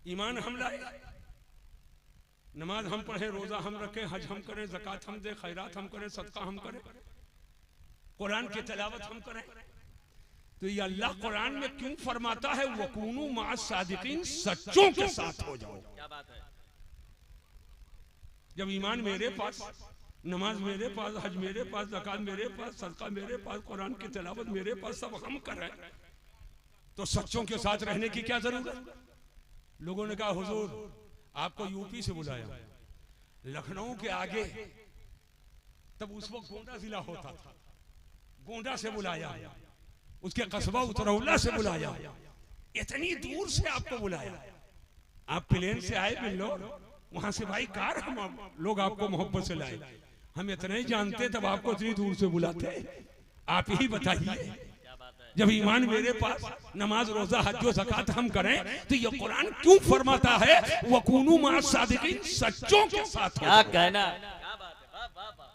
ईमान हम लाए, नमाज हम पढ़े, रोजा हम रखें, हज हम करें, ज़कात हम दे, खैरात हम करें, सदका हम करें, कुरान की तिलावत हम करें, तो ये अल्लाह कुरान में क्यों फरमाता है वकूनू मा सादिकीन, सच्चों के साथ हो जाओ। क्या बात है। जब ईमान मेरे पास, नमाज मेरे पास, हज मेरे पास, ज़कात मेरे पास, सदका मेरे पास, कुरान की तिलावत मेरे पास, सब हम करें, तो सच्चों के साथ रहने की क्या जरूरत। लोगों ने कहा हुजूर आपको यूपी से बुलाया, लखनऊ के आगे, तब उस वक्त गोंडा जिला होता था, गोंडा से बुलाया, उसके कस्बा उतरौला से बुलाया, इतनी दूर से आपको बुलाया, आप प्लेन से आए बिल्लोर, वहां से भाई कार हम लोग आपको मोहब्बत से लाए, हम इतना ही जानते तब आपको इतनी दूर से बुलाते, आप ही बताइए। जब ईमान मेरे पास, नमाज रोजा हज व ज़कात हम करें, तो ये कुरान क्यों फरमाता है वकूनू मा सादिकीन, सच्चों के साथ। क्या कहना, क्या बात है, वाह वाह वाह।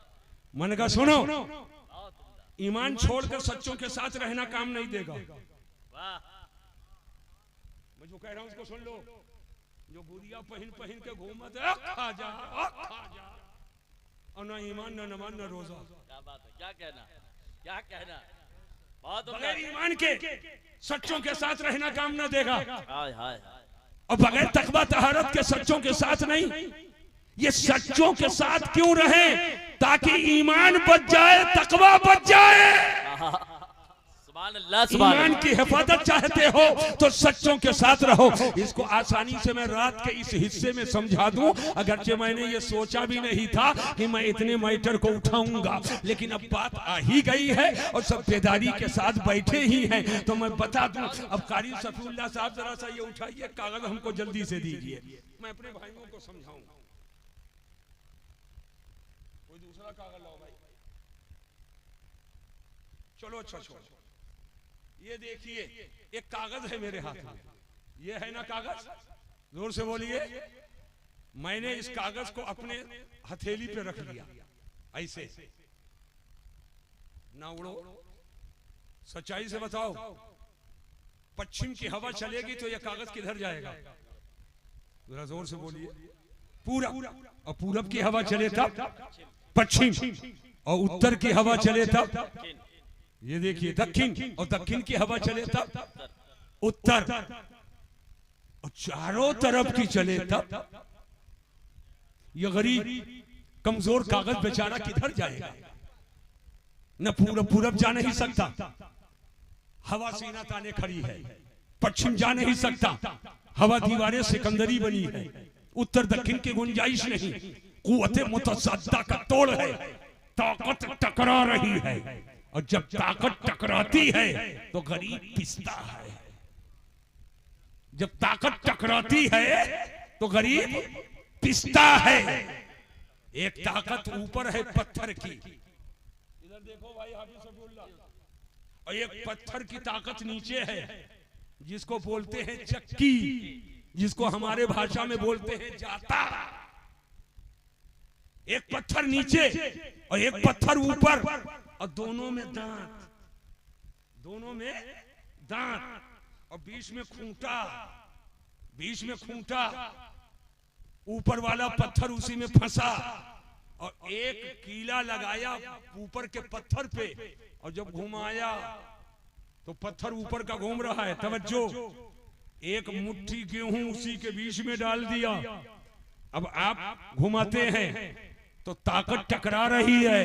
मन का सुनो, ईमान छोड़कर सच्चों के साथ रहना काम नहीं देगा। वाह, मैं जो कह रहा हूं उसको सुन लो। जो बुरिया पहन पहन के घूमत है खा जा, और ना ईमान, ना नमाज, ना रोजा। क्या बात है, क्या कहना, क्या कहना, बहुत बगैर ईमान के सच्चों के साथ रहना काम ना देगा, हाय हाय। और बगैर तकवा तहारत के सच्चों के साथ नहीं। ये सच्चों के साथ क्यों रहे, ताकि ईमान बच जाए, तकवा बच जाए। सुभान अल्लाह, सुभान ईमान अल्लाह। की हिफाजत चाहते हो तो सच्चों के साथ रहो। इसको आसानी से मैं रात के इस हिस्से में समझा दूं, अगरचे मैंने ये सोचा भी नहीं था कि मैं इतने मैटर को उठाऊंगा, लेकिन अब बात आ ही गई है और सब बेदारी के साथ बैठे ही हैं, तो मैं बता दूं। अब कारी सफीउल्लाह साहब जरा सा ये उठाइए, कागज हमको जल्दी से दीजिए, मैं अपने भाइयों को समझाऊंगा। कोई दूसरा कागज लाओ भाई, चलो। अच्छा छोड़ो, ये देखिए एक कागज है मेरे हाथ में, ये है ना कागज, जोर से बोलिए। मैंने इस कागज को अपने हथेली पे रख लिया, ऐसे ना उड़ो, सच्चाई से बताओ, पश्चिम की हवा चलेगी तो ये कागज किधर जाएगा, जरा जोर से बोलिए। पूरब, और पूरब की हवा चले तब पश्चिम, और उत्तर की हवा चले तब ये देखिए दक्षिण, और दक्षिण की हवा चले तब उत्तर, और चारों तरफ की चले तब। ये गरीब कमजोर कागज बेचारा किधर जाएगा, न पूरब जा नहीं सकता, हवा सीना ताने खड़ी है, पश्चिम जा नहीं सकता, हवा दीवारें सिकंदरी बनी है, उत्तर दक्षिण की गुंजाइश नहीं, कुव्वते मुतसद्दा का तोड़ है, ताकत टकरा रही है, और जब ताकत टकराती है तो गरीब पिसता है, जब ताकत टकराती है तो गरीब पिसता है। एक ताकत ऊपर है पत्थर की, इधर देखो भाई हाफिज सफीउल्लाह, और एक पत्थर की ताकत नीचे है जिसको बोलते हैं चक्की, जिसको हमारे भाषा में बोलते हैं जाता। एक पत्थर नीचे और एक पत्थर ऊपर, और दोनों में दांत, दोनों में दांत, और बीच में खूंटा, बीच में खूंटा, ऊपर वाला पत्थर उसी में फंसा, और एक कीला लगाया ऊपर के पत्थर पे, और जब घुमाया तो पत्थर ऊपर का घूम रहा है। तवज्जो, एक मुट्ठी गेहूं उसी के बीच में डाल दिया, अब आप घुमाते हैं तो ताकत टकरा रही है,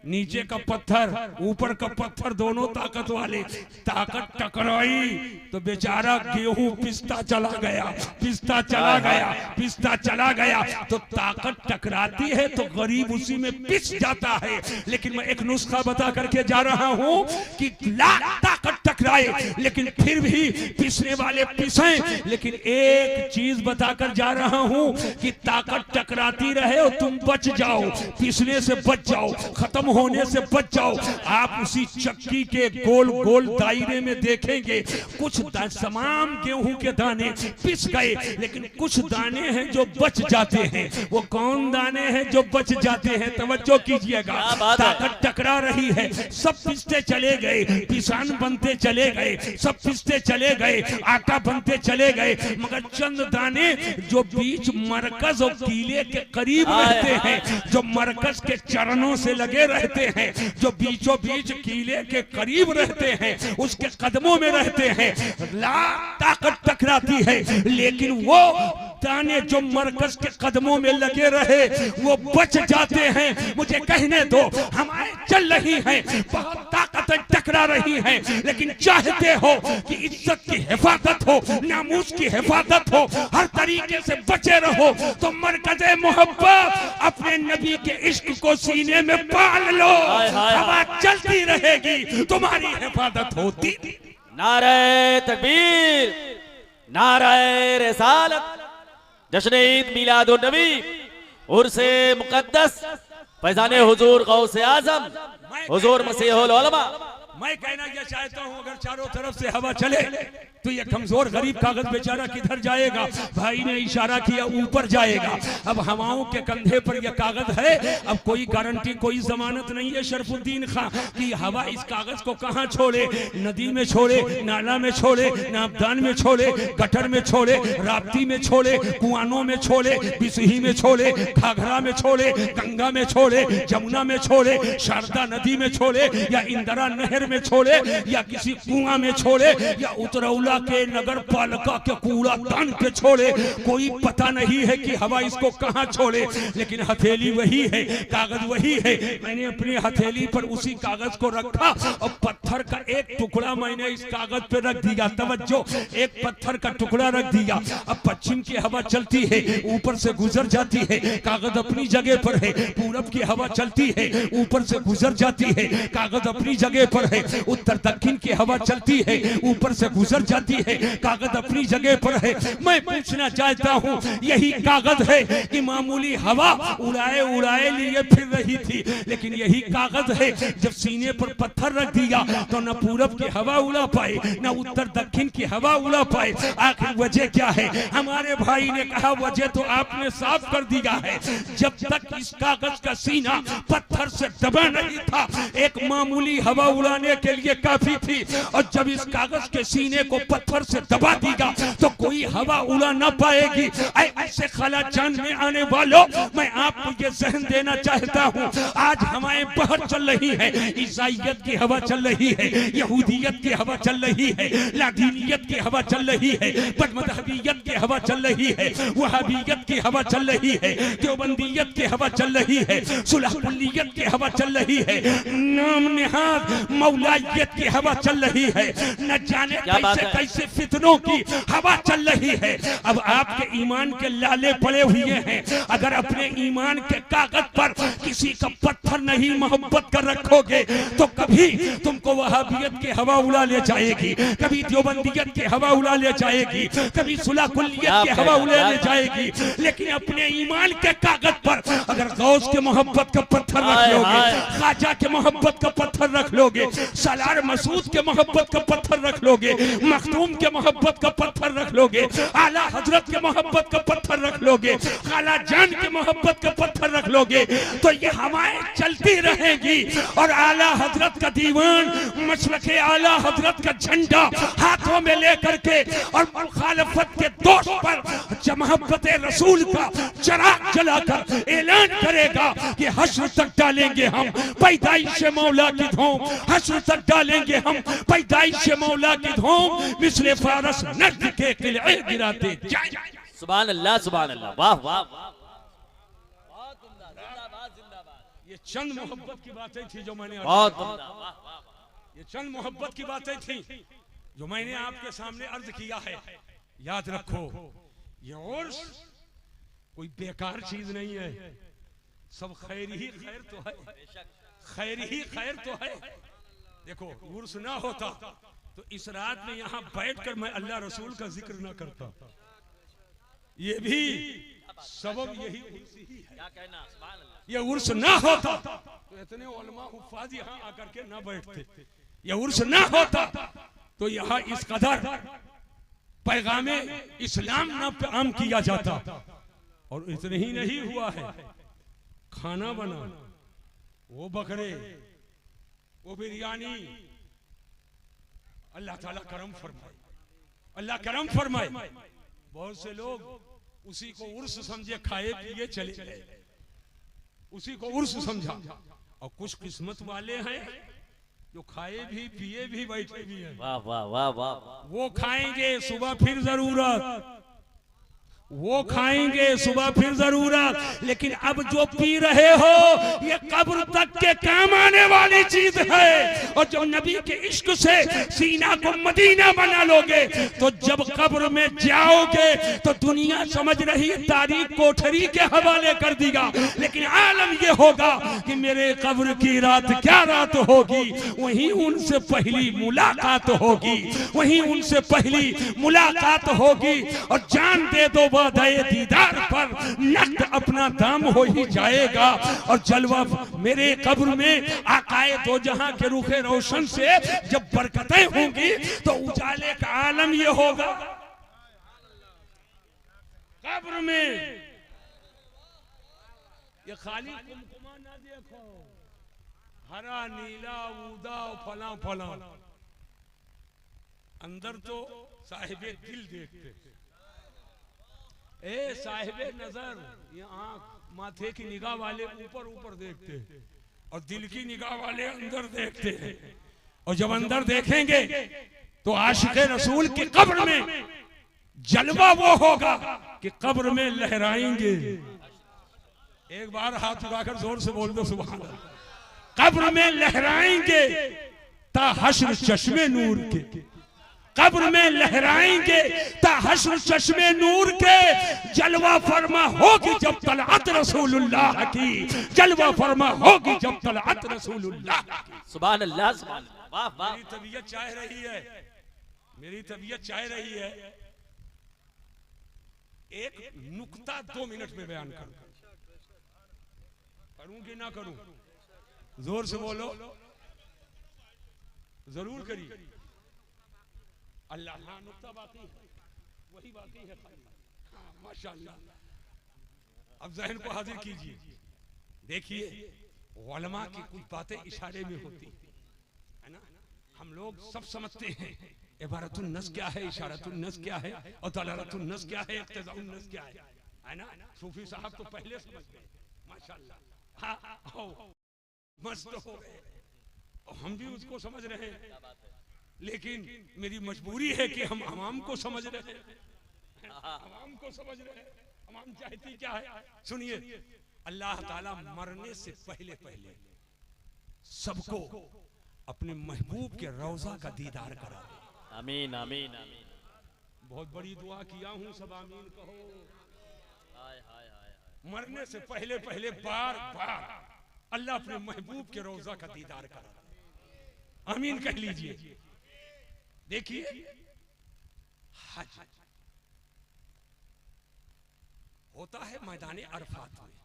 नीचे का पत्थर ऊपर का पत्थर दोनों ताकत वाले, ताकत टकराई तो बेचारा गेहूं पिसता चला गया, पिसता चला गया, पिसता चला गया। तो ताकत टकराती है तो गरीब उसी में पिस जाता है। लेकिन मैं एक नुस्खा बता करके जा रहा हूं कि ताकत टकराए लेकिन फिर भी पिसने वाले पिसें। लेकिन एक चीज बताकर जा रहा हूं कि ताकत टकराती रहे और तुम बच जाओ, पिसने से बच जाओ, खत्म होने से बच जाओ। आप उसी चक्की के गोल गोल दायरे में देखेंगे कुछ तमाम गेहूं के दाने पिस गए, लेकिन कुछ दाने हैं जो बच जाते हैं। वो कौन दाने हैं जो बच जाते हैं? तवज्जो कीजिएगा। ताकत टकरा रही है, सब पिसते चले गए, पिसान बनते चले गए, सब पिसते चले गए, आटा बनते चले गए, मगर चंद दाने जो बीच मरकज और कीले के करीब रहते हैं, जो मरकज के चरणों से लगे रहते हैं, जो बीचों बीच कीले के करीब रहते हैं, उसके कदमों में रहते हैं, ला ताकत टकराती है, लेकिन वो दाने जो मरकज के कदमों में लगे रहे वो बच जाते हैं। मुझे कहने दो, हमारे चल रही है, बहुत ताकतें टकरा रही हैं, लेकिन चाहते हो कि इज्जत की हिफाजत हो, नामूस की हिफाजत हो, हर तरीके से बचे रहो, तो मरकज़े मोहब्बत अपने नबी के इश्क को सीने में पाल लो। हवा चलती रहेगी, तुम्हारी हिफाजत होती। नारे तकबीर, नारे रिसालत, जश्न ईद मिलादुन नबी, उर्से मुकद्दस, फैजाने हुजूर गौसे आजम, हुजूर मसीहुल उलमा। मैं कहना यह चाहता हूँ, अगर चारों तरफ से हवा चले तो ये कमजोर गरीब कागज बेचारा किधर जाएगा? भाई ने इशारा किया ऊपर जाएगा। अब हवाओं के कंधे पर यह कागज है, अब कोई गारंटी, कोई जमानत नहीं है शरफुद्दीन खां कि हवा इस कागज को कहाँ छोड़े, नदी में छोड़े, नाला में छोड़े, नाबदान में छोड़े, गटर में छोड़े, राप्ती में छोड़े, कुआनों में छोड़े, बिसही में छोड़े, घाघरा में छोड़े, गंगा में छोड़े, जमुना में छोड़े, शारदा नदी में छोड़े, या इंदिरा नहर में छोड़े, या किसी कुआं में छोड़े, या उतरौला के नगर पालिका के कूड़ा दान पे छोड़े, कोई पता नहीं है कि हवा इसको कहां छोड़े, लेकिन हथेली वही है, कागज वही है। मैंने अपनी हथेली पर उसी कागज को रखा और पत्थर का एक टुकड़ा मैंने इस कागज पे रख दिया। तवज्जो, एक पत्थर का टुकड़ा रख दिया। अब पश्चिम की हवा चलती है, ऊपर से गुजर जाती है, कागज अपनी जगह पर है। पूरब की हवा चलती है, ऊपर से गुजर जाती है, कागज अपनी जगह पर है। उत्तर दक्षिण की हवा चलती है, ऊपर से गुजर जाती है, कागज अपनी जगह पर है। मैं पूछना चाहता हूँ, यही कागज है कि मामूली हवा उड़ाए उड़ाए लिए फिर रही थी, लेकिन यही कागज है जब सीने पर पत्थर रख दिया तो न पूरब की हवा उड़ा पाए, न उत्तर दक्षिण की हवा उड़ा पाए। आखिर वजह क्या है? हमारे भाई ने कहा वजह तो आपने साफ कर दिया है। जब तक इस कागज का सीना पत्थर से दबा नहीं था, एक मामूली हवा उड़ाने के लिए काफी थी, और जब इस कागज के सीने को पत्थर से दबा देगा तो कोई हवा उड़ा ना पाएगी। ऐसे खाला जान में आने वालों, मैं आपको ये जहन देना चाहता हूँ, आज हवाएं बहुत चल रही है, ईसाइयत की हवा चल रही है, यहूदियत की हवा चल रही है, लादीनियत की हवा चल रही है, बदमज़हबियत की हवा चल रही है, वहाबियत की हवा चल रही है, देवबंदियत की हवा चल रही है, सुलहकुल्लियत की हवा चल रही है, नाम निहाद मौलायत की हवा चल रही है, न जाने कैसे कैसे फितनों की हवा चल रही है। अब आपके ईमान के लाले पड़े हुए हैं, अगर अपने ईमान के कागज पर किसी का पत्थर नहीं मोहब्बत कर रखोगे तो कभी तुमको वहाबियत की हवा उड़ा ले जाएगी, कभी देवबंदियत की हवा उड़ा ले जाएगी, कभी सुलहकुल्लियत की हवा उड़ा ले जाएगी। लेकिन अपने ईमान के कागज पर अगर गौस के मोहब्बत का पत्थर रख लोगे, ख्वाजा के मोहब्बत का पत्थर रख लोगे, सालार मसूद के मोहब्बत का पत्थर रख लोगे, मखदूम के मोहब्बत का पत्थर रख लोगे, आला हजरत के मोहब्बत का पत्थर रख लोगे, खाला जान के मोहब्बत का पत्थर रख लोगे, तो ये हवाएं चलती रहेगी। और आला हजरत का दीवान, मशरक़े आला हजरत का झंडा हाथों में लेकर के और मुखालफत के दोष पर मोहब्बत रसूल का चिराग जलाकर ऐलान करेगा कि हश्र तक डालेंगे हम पैदाइश मौला की धूम, हश्र तक डालेंगे हम पैदाइश मौला की धूम, मिस्ले फारस नज़्द के किले गिराते जाए। सुभान अल्लाह, सुभान अल्लाह, वाह वाह वाह, ये चंद मोहब्बत की बातें थी जो मैंने बहुत ये चंद मोहब्बत की बातें थी जो मैंने आपके सामने अर्ज किया है। याद रखो, ये उर्स कोई बेकार चीज नहीं है, सब खैर ही खैर तो है, खैर ही खैर तो है। देखो, उर्स ना होता तो इस रात में यहाँ बैठकर मैं अल्लाह रसूल का जिक्र ना करता। ये भी सबब यही उर्स ही है। क्या कहना, सुभान अल्लाह। ये उर्स ना होता तो इतने उलमा हुफ्फाज यहाँ आकर के ना बैठते। ये उर्स ना होता तो यहाँ इस कदर पैगामे इस्लाम ना आम किया जाता। और इतने ही नहीं हुआ है, खाना बना, वो बकरे, वो बिरयानी, अल्लाह ताला करम फरमाए, अल्लाह करम फरमाए। बहुत से लोग उसी को उर्स समझे, खाए पिए चले गए, उसी को उर्स समझा। और कुछ किस्मत वाले हैं जो खाए भी पिए भी बैठे भी हैं। वाह वाह वाह वाह। वो खाएंगे सुबह फिर जरूरत, वो खाएंगे सुबह फिर जरूरत। लेकिन अब जो पी रहे हो ये कब्र तक के काम आने वाली चीज है। और जब नबी के इश्क से सीना को मदीना बना लोगे तो जब कब्र में जाओगे तो दुनिया समझ रही तारीख कोठरी के हवाले कर देगा, लेकिन आलम ये होगा कि मेरे कब्र की रात क्या रात होगी। वहीं उनसे पहली मुलाकात होगी, वहीं उनसे पहली मुलाकात होगी। और जान दे दो वादे दीदार पर नक़द अपना दाम हो ही जाएगा। और जलवा मेरे कब्र में आकाए दो जहां के रुखे रोशन से जब बरकतें होंगी तो उजाले का आलम ये होगा। कब्र में ये खाली कुमकुमा ना देखो, हरा नीला ऊदा फला फला, अंदर तो साहिबे दिल देखते। ए साहिबे नजर, ये आंख माथे की निगाह वाले ऊपर ऊपर देखते और दिल की निगाह वाले अंदर देखते हैं। और जब अंदर देखेंगे तो आशिक़े रसूल की कब्र में जलवा वो होगा कि कब्र में लहराएंगे। एक बार हाथ उठाकर जोर से बोल दो सुभान अल्लाह। कब्र में लहराएंगे ता हश्र चश्मे नूर के, कब्र में लहराएंगे ता हश्र चश्मे नूर के। जलवा फरमा होगी जब तलअत रसूलुल्लाह की, जलवा फरमा होगी जब तलअत रसूलुल्लाह की। सुभान अल्लाह, सुभान अल्लाह, वाह वाह। मेरी तबीयत चाह रही है, मेरी तबीयत चाह रही है एक नुक्ता 2 मिनट में बयान करूं। करूं कि ना करूं? जोर से बोलो, जरूर करिए। अल्लाह, हाँ नुक्ता बाकी है, वही बाकी है खाली। हाँ माशाअल्लाह। अब जहन को हाजिर कीजिए। देखिए उलमा की कुछ बातें इशारे में होती है ना। हम लोग सब समझते हैं इबारतुन नस क्या है, इशारतुन नस क्या है, और दलालतुन नस क्या है, इक्तिज़ाउन नस क्या है ना। सूफी साहब तो पहले समझ गए माशाअल्लाह। हाँ मस्त हो गए, हम भी उसको समझ रहे हैं। लेकिन मेरी मजबूरी है कि हम अवाम को समझ रहे हैं, अवाम को समझ रहे हैं। अवाम चाहती क्या है? सुनिए, अल्लाह ताला मरने से पहले पहले सबको अपने महबूब के रौजा का दीदार करा दे। आमीन आमीन आमीन। बहुत बड़ी दुआ किया हूं, सब आमीन कहो। हाय हाय हाय। मरने से पहले पहले बार बार अल्लाह अपने महबूब के रौजा का दीदार करा दे। आमीन कह लीजिए। देखिए हज होता है मैदान अरफात में,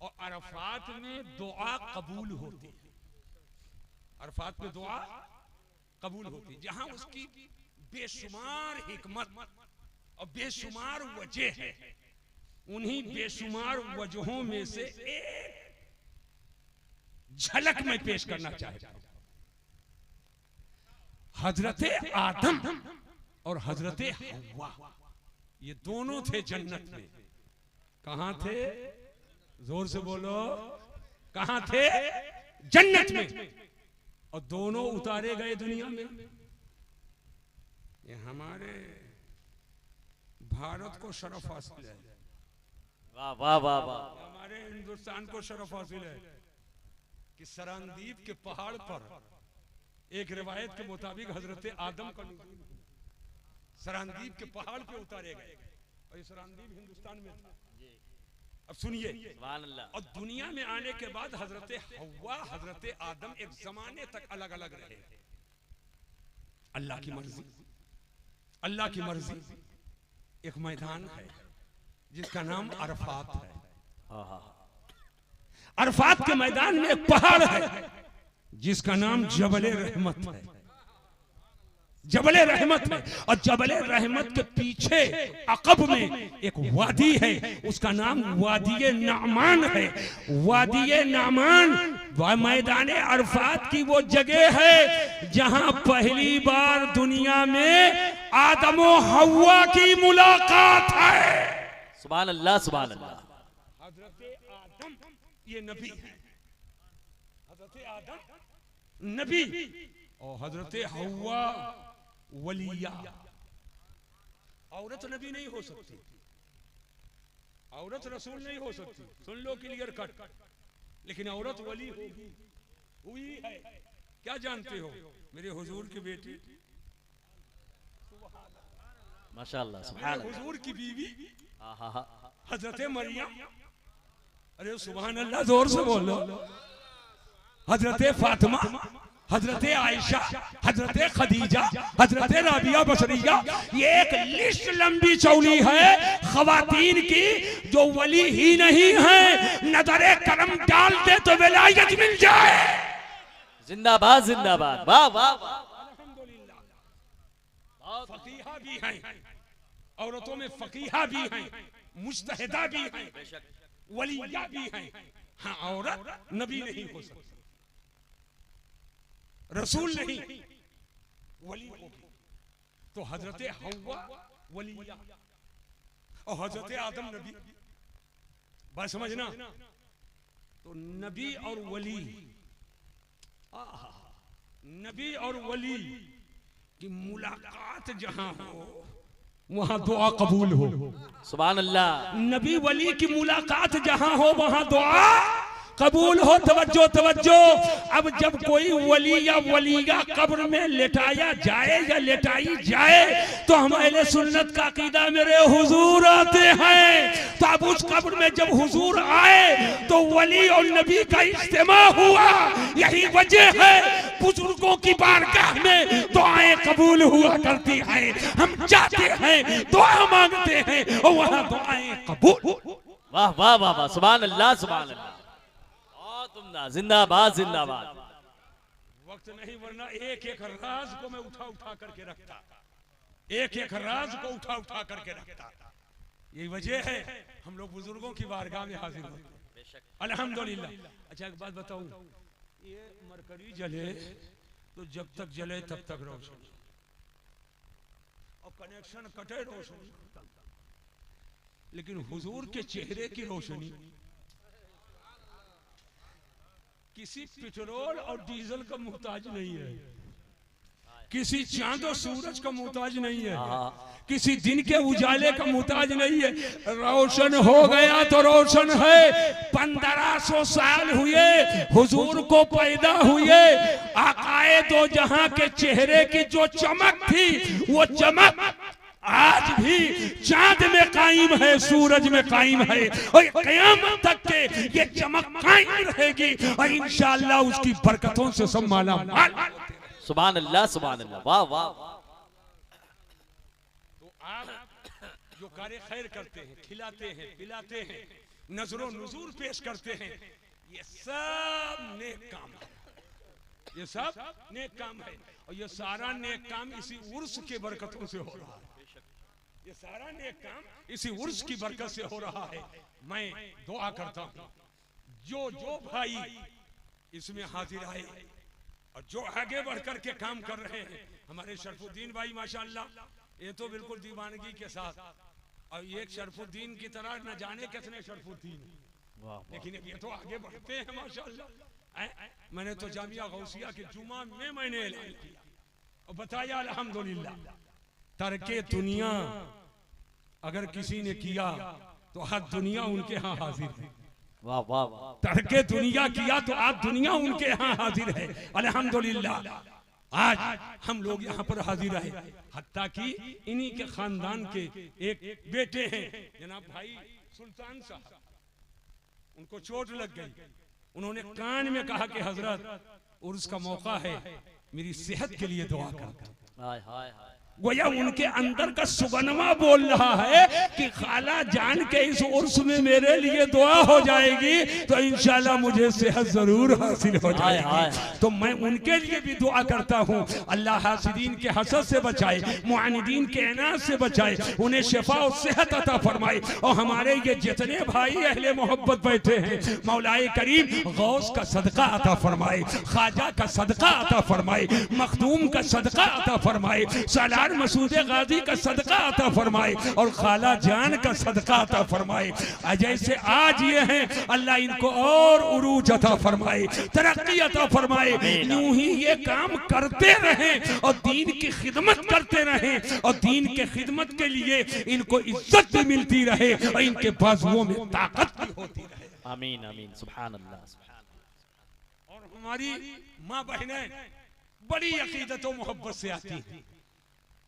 और अरफात में दुआ कबूल होती है। अरफात में दुआ कबूल होती है, जहां उसकी बेशुमार हिकमत और बेशुमार वजह है। उन्हीं बेशुमार वजहों में से एक झलक में पेश करना चाहता हूं। हजरते आदम और हजरते हव्वा, ये दोनों थे जन्नत में। कहां थे? जोर से बोलो, कहां थे? जन्नत में। और दोनों उतारे गए दुनिया में। ये हमारे भारत को शरफ हासिल है, वाह वाह वाह वाह। हमारे हिंदुस्तान को शरफ हासिल है कि सरांदीप के पहाड़ पर एक रिवायत के मुताबिक हजरत आदम का सरांदीप के पहाड़ पे उतारे गए, और ये सरांदीप हिंदुस्तान में था। अब सुनिए, सुभान अल्लाह। और दुनिया में आने के बाद हजरत हव्वा हजरत आदम एक जमाने तक अलग अलग रहे। अल्लाह की मर्जी, अल्लाह की मर्जी। एक मैदान है, जिसका नाम अरफात है। हाँ हाँ अरफात के मैदान में एक पहाड़ है जिसका नाम जबले रहमत है। जबले रहमत है और जबले रहमत के पीछे अकब में एक वादी है, उसका नाम वादी नामान है। वादी नामान मैदान अरफात की वो जगह है जहां पहली बार दुनिया में आदम और हव्वा की मुलाकात है। सुभान अल्लाह सुभान अल्लाह। हजरत आदम ये नबी है, हजरत आदम नबी और हजरत हव्वा वलिया। औरत नबी नहीं हो सकती, औरत रसूल नहीं हो सकती, सुन लो क्लियर कट। लेकिन औरत वली होगी, हुई है। क्या जानते हो मेरे हुजूर की बेटी, माशाअल्लाह सुभान अल्लाह, हुजूर की बीवी हाँ हाँ हाँ, हजरत मरियम, अरे सुभान अल्लाह जोर से बोलो, हजरत फातिमा, हजरत आयशा, हजरत खदीजा, हजरत राबिया बसरिया, ये एक लिस्ट लंबी चौड़ी है खवातीन की जो वली ही नहीं है, नजरे करम डाल दे तो विलायत मिल जाए। जिंदाबाद जिंदाबाद, वाह वाह वाह। फकीहा भी हैं, औरतों में फकीहा भी हैं, मुज्तहिदा भी हैं, वलिया भी हैं। हाँ, औरत नबी नहीं हो सकती, रसूल नहीं, वली होगी। तो हजरत हव्वा वलिया और हजरत आदम नबी। बात समझना, तो नबी और वली, नबी और वली की मुलाकात जहां हो वहां दुआ कबूल हो। सुभान अल्लाह। नबी वली की मुलाकात जहां हो वहां दुआ कबूल हो। तवज्जो तवज्जो। अब जब कोई वली या वलीगा कब्र में लेटाया जाए या लेटाई जाए तो हम अहले सुन्नत का अकीदा मेरे हुजूर आते हैं। तो अब उस कब्र में जब हुजूर आए तो वली और नबी का इज्तिमा हुआ। यही वजह है बुजुर्गों की बारगाह में दुआएं कबूल हुआ करती हैं। हम जाते हैं, दुआ मांगते हैं और वहां दुआएं कबूल। वाह वाह वाह वाह, सुभान अल्लाह सुभान अल्लाह। जिंदाबाद जिंदाबाद। वक्त नहीं वरना एक एक राज को मैं उठा उठा करके रखता, एक एक राज को उठा उठा करके रखता। यही वजह है हम लोग बुजुर्गों की बारगाह में हाजिर होते। अल्हम्दुलिल्लाह। अच्छा एक बात बताऊं, ये मरकरी जले तो जब तक जले तब तक रोशनी, और कनेक्शन कटे रोशनी, लेकिन हुजूर के चेहरे की रोशनी किसी पेट्रोल और डीजल का मोहताज नहीं है, किसी चांद और सूरज का मोहताज नहीं है, किसी दिन के उजाले का मोहताज नहीं है। रोशन हो गया तो रोशन है। 1500 साल हुए हुजूर को पैदा हुए। आकाए दो जहां के चेहरे की जो चमक थी वो चमक आज भी चांद में कायम है, सूरज में कायम है और क़यामत तक के ये चमक कायम रहेगी और इंशाअल्लाह उसकी बरकतों से सब माला माल। सुभान अल्लाह सुभान अल्लाह, वाह वाह। तो आप जो कार्य खैर करते हैं, खिलाते हैं, पिलाते हैं, नजरों नुजूर पेश करते हैं, ये सब नेक काम है, ये सब नेक काम है। और ये सारा नेक काम इसी उर्स के बरकतों से हो रहा है। ये सारा नेक काम इसी उर्स की बरकत से हो रहा है। मैं दुआ करता हूँ जो जो भाई इसमें हाजिर आए और जो आगे बढ़कर के काम कर रहे हैं, हमारे शरफुद्दीन भाई माशाअल्लाह, ये तो बिल्कुल दीवानगी के साथ, और एक शरफुद्दीन की तरह न जाने कितने शरफुद्दीन, लेकिन ये तो आगे बढ़ते हैं माशाअल्लाह। मैंने तो जामिया गौसिया के जुमा में मैंने ऐलान किया और बताया अल्हम्दुलिल्लाह, तरके दुनिया अगर किसी ने किया तो आज दुनिया उनके यहाँ हाजिर है। वाह वाह वाह। तरके दुनिया किया तो आज दुनिया उनके यहाँ हाजिर है। अल्हम्दुलिल्लाह आज हम लोग यहाँ पर हाजिर है। हत्ता कि इन्हीं के खानदान के एक बेटे हैं जनाब भाई सुल्तान साहब, उनको चोट लग गई। उन्होंने कान में कहा कि हजरत उर्स का मौका है, मेरी सेहत के लिए दुआ कर। हाय हाय हाय। गोया उनके अंदर का सुगनमा बोल रहा है कि खाला जान के इस उर्स में मेरे लिए दुआ हो जाएगी तो इंशाल्लाह मुझे सेहत जरूर हासिल हो जाएगी। तो मैं उनके लिए भी दुआ करता हूँ, अल्लाह हासिदीन के हसद से बचाए, मुआनिदीन के इनाज से बचाए, उन्हें शिफा और सेहत अता फरमाए। और हमारे ये जितने भाई अहले मोहब्बत बैठे हैं, मौलाए करीम गौस का सदका अता फरमाए, ख्वाजा का सदका अता फरमाए, मखदूम का सदका अता फरमाए, सालार मसूद गाजी का सदका अता फरमाए और खाला जान का सदका अता फरमाए। जैसे आज ये हैं, अल्लाह इनको और उरूज अता फरमाए, तरक्की अता फरमाए। यूं ही ये काम करते रहें और दीन की खिदमत करते रहें और दीन के खिदमत के लिए इनको इज्जत भी मिलती रहे और इनके बाजुओं में ताकत भी होती रहे। आमीन आमीन सुभान अल्लाह सुभान अल्लाह। और हमारी माँ बहनें बड़ी अकीदत और मोहब्बत से आती हैं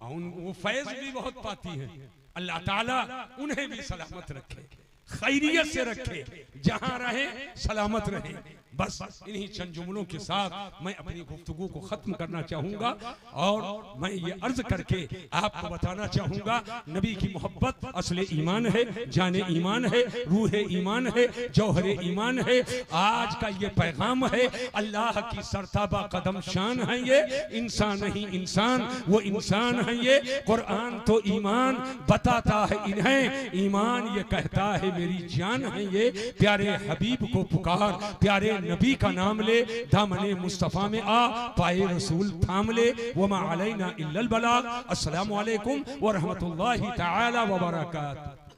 और वो फैज भी बहुत पाती हैं। अल्लाह ताला उन्हें भी सलामत रखे, खैरियत से रखे, जहां रहे सलामत रहे। बस इन्हीं चंद जुमलों के साथ मैं अपनी गुफ्तगू को खत्म करना चाहूंगा और मैं ये अर्ज करके आपको बताना चाहूंगा, नबी की मोहब्बत असले ईमान है, जाने ईमान है, रूह ईमान है, जौहरे ईमान है। आज का ये पैगाम है, अल्लाह की सरताबा कदम शान है ये, इंसान नहीं इंसान वो इंसान है ये। कुरान तो ईमान बताता है इन्हें, ईमान ये कहता है मेरी जान है ये। प्यारे हबीब को पुकार, प्यारे नबी का नाम ले, दामने मुस्तफा में आ, पाए रसूल थाम ले। वमा अलैना इल्लल बलाग। अस्सलामु अलैकुम व रहमतुल्लाहि तआला व बरकातहू।